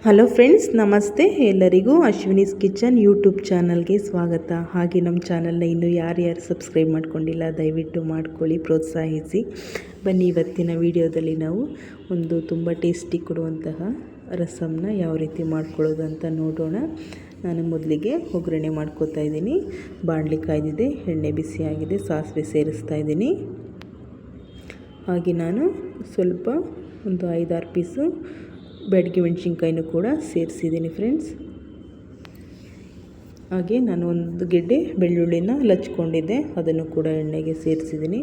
Hello friends, ನಮಸ್ತೆ. ಎಲ್ಲರಿಗೂ Ashwini's kitchen YouTube ಚಾನಲ್ಗೆ ಸ್ವಾಗತ. ಹಾಗೆ ನಮ್ಮ ಚಾನಲ್ನ ಇನ್ನೂ ಯಾರ್ಯಾರು ಸಬ್ಸ್ಕ್ರೈಬ್ ಮಾಡ್ಕೊಂಡಿಲ್ಲ ದಯವಿಟ್ಟು ಮಾಡ್ಕೊಳ್ಳಿ, ಪ್ರೋತ್ಸಾಹಿಸಿ. ಬನ್ನಿ, ಇವತ್ತಿನ ವಿಡಿಯೋದಲ್ಲಿ ನಾವು ಒಂದು ತುಂಬ ಟೇಸ್ಟಿ ಕೊಡುವಂತಹ ರಸಮ್ನ ಯಾವ ರೀತಿ ಮಾಡ್ಕೊಳ್ಳೋದು ಅಂತ ನೋಡೋಣ. ನಾನು ಮೊದಲಿಗೆ ಒಗ್ಗರಣೆ ಮಾಡ್ಕೋತಾ ಇದ್ದೀನಿ. ಬಾಣಲಿ ಕಾಯ್ದಿದೆ, ಎಣ್ಣೆ ಬಿಸಿಯಾಗಿದೆ, ಸಾಸಿವೆ ಸೇರಿಸ್ತಾ ಇದ್ದೀನಿ. ಹಾಗೆ ನಾನು ಸ್ವಲ್ಪ ಒಂದು 5-6 ಪೀಸು ಬ್ಯಾಡಗಿ ಮೆಣಸಿನ್ಕಾಯಿನೂ ಕೂಡ ಸೇರಿಸಿದ್ದೀನಿ ಫ್ರೆಂಡ್ಸ್. ಹಾಗೆ ನಾನು ಒಂದು ಗೆಡ್ಡೆ ಬೆಳ್ಳುಳ್ಳಿನ ಲಚ್ಕೊಂಡಿದ್ದೆ, ಅದನ್ನು ಕೂಡ ಎಣ್ಣೆಗೆ ಸೇರಿಸಿದ್ದೀನಿ.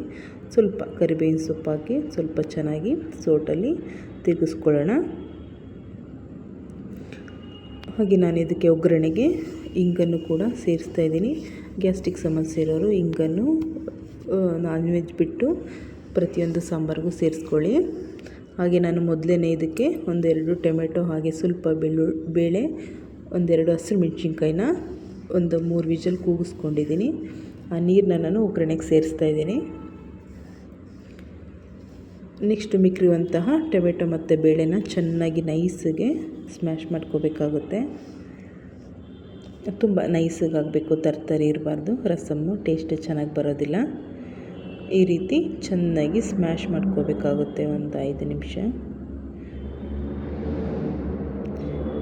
ಸ್ವಲ್ಪ ಕರಿಬೇವಿನ ಸೊಪ್ಪು ಹಾಕಿ ಸ್ವಲ್ಪ ಚೆನ್ನಾಗಿ ಸೋಟಲ್ಲಿ ತಿರುಗಿಸ್ಕೊಳ್ಳೋಣ. ಹಾಗೆ ನಾನು ಇದಕ್ಕೆ ಒಗ್ಗರಣೆಗೆ ಇಂಗನ್ನು ಕೂಡ ಸೇರಿಸ್ತಾ ಇದ್ದೀನಿ. ಗ್ಯಾಸ್ಟ್ರಿಕ್ ಸಮಸ್ಯೆ ಇರೋರು ಇಂಗನ್ನು ನಾನ್ ವೆಜ್ ಬಿಟ್ಟು ಪ್ರತಿಯೊಂದು ಸಾಂಬಾರಿಗೂ ಸೇರಿಸ್ಕೊಳ್ಳಿ. ಹಾಗೆ ನಾನು ಮೊದಲೇ ಇದಕ್ಕೆ 1-2 ಟೊಮೆಟೊ, ಹಾಗೆ ಸ್ವಲ್ಪ ಬೇಳೆ, 1-2 ಹಸಿರು ಮೆಣಸಿನ್ಕಾಯಿನ ಒಂದು 3 ವಿಜಲ್ ಕೂಗಿಸ್ಕೊಂಡಿದ್ದೀನಿ. ಆ ನೀರನ್ನ ನಾನು ಒಗ್ಗರಣೆಗೆ ಸೇರಿಸ್ತಾ ಇದ್ದೀನಿ. ನೆಕ್ಸ್ಟ್ ಮಿಕ್ಕಿರುವಂತಹ ಟೊಮೆಟೊ ಮತ್ತು ಬೇಳೆನ ಚೆನ್ನಾಗಿ ನೈಸಿಗೆ ಸ್ಮ್ಯಾಶ್ ಮಾಡ್ಕೋಬೇಕಾಗುತ್ತೆ. ತುಂಬ ನೈಸಾಗಿ ಆಗಬೇಕು, ತರ್ತರಿ ಇರಬಾರ್ದು. ರಸಮ್ಮು ಟೇಸ್ಟ್ ಚೆನ್ನಾಗಿ ಬರೋದಿಲ್ಲ. ಈ ರೀತಿ ಚೆನ್ನಾಗಿ ಸ್ಮ್ಯಾಶ್ ಮಾಡ್ಕೋಬೇಕಾಗುತ್ತೆ. ಒಂದು 5 ನಿಮಿಷ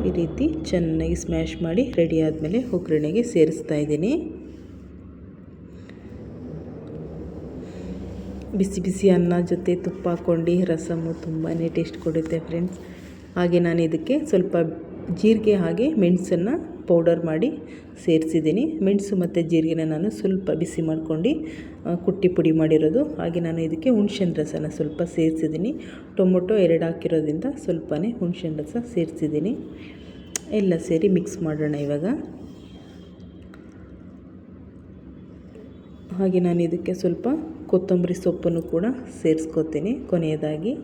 ಈ ರೀತಿ ಚೆನ್ನಾಗಿ ಸ್ಮ್ಯಾಶ್ ಮಾಡಿ ರೆಡಿ ಆದಮೇಲೆ ಒಗ್ಗರಣೆಗೆ ಸೇರಿಸ್ತಾ ಇದ್ದೀನಿ. ಬಿಸಿ ಬಿಸಿ ಅನ್ನ ಜೊತೆ ತುಪ್ಪ ಹಾಕ್ಕೊಂಡು ರಸಮ್ಮು ತುಂಬಾ ಟೇಸ್ಟ್ ಕೊಡುತ್ತೆ ಫ್ರೆಂಡ್ಸ್. ಹಾಗೆ ನಾನು ಇದಕ್ಕೆ ಸ್ವಲ್ಪ ಜೀರಿಗೆ ಹಾಗೆ ಮೆಣಸನ್ನು ಪೌಡರ್ ಮಾಡಿ ಸೇರಿಸಿದ್ದೀನಿ. ಮೆಣಸು ಮತ್ತು ಜೀರಿಗೆನ ನಾನು ಸ್ವಲ್ಪ ಬಿಸಿ ಮಾಡ್ಕೊಂಡು ಕುಟ್ಟಿ ಪುಡಿ ಮಾಡಿರೋದು. ಹಾಗೆ ನಾನು ಇದಕ್ಕೆ ಹುಣಸೆಹಣ್ಣು ರಸನ ಸ್ವಲ್ಪ ಸೇರಿಸಿದ್ದೀನಿ. ಟೊಮೊಟೊ 2 ಹಾಕಿರೋದ್ರಿಂದ ಸ್ವಲ್ಪನೇ ಹುಣಸೆಹಣ್ಣು ರಸ ಸೇರಿಸಿದ್ದೀನಿ. ಎಲ್ಲ ಸೇರಿ ಮಿಕ್ಸ್ ಮಾಡೋಣ ಇವಾಗ. ಹಾಗೆ ನಾನು ಇದಕ್ಕೆ ಸ್ವಲ್ಪ ಕೊತ್ತಂಬರಿ ಸೊಪ್ಪನ್ನು ಕೂಡ ಸೇರಿಸ್ಕೊತೀನಿ ಕೊನೆಯದಾಗಿ.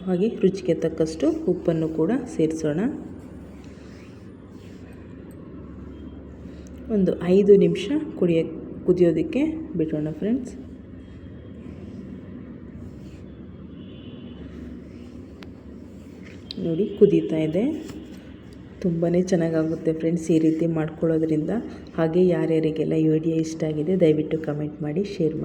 ಹಾಗೆ ರುಚಿಗೆ ತಕ್ಕಷ್ಟು ಉಪ್ಪನ್ನು ಕೂಡ ಸೇರಿಸೋಣ. ಒಂದು 5 ನಿಮಿಷ ಕುದಿಯೋದಕ್ಕೆ ಬಿಡೋಣ ಫ್ರೆಂಡ್ಸ್. ನೋಡಿ, ಕುದೀತಾ ಇದೆ. ತುಂಬಾ ಚೆನ್ನಾಗಾಗುತ್ತೆ ಫ್ರೆಂಡ್ಸ್ ಈ ರೀತಿ ಮಾಡ್ಕೊಳ್ಳೋದ್ರಿಂದ. ಹಾಗೆ ಯಾರ್ಯಾರಿಗೆಲ್ಲ ಈ ವಿಡಿಯೋ ಇಷ್ಟ ಆಗಿದೆ ದಯವಿಟ್ಟು ಕಮೆಂಟ್ ಮಾಡಿ, ಶೇರ್ ಮಾಡಿ.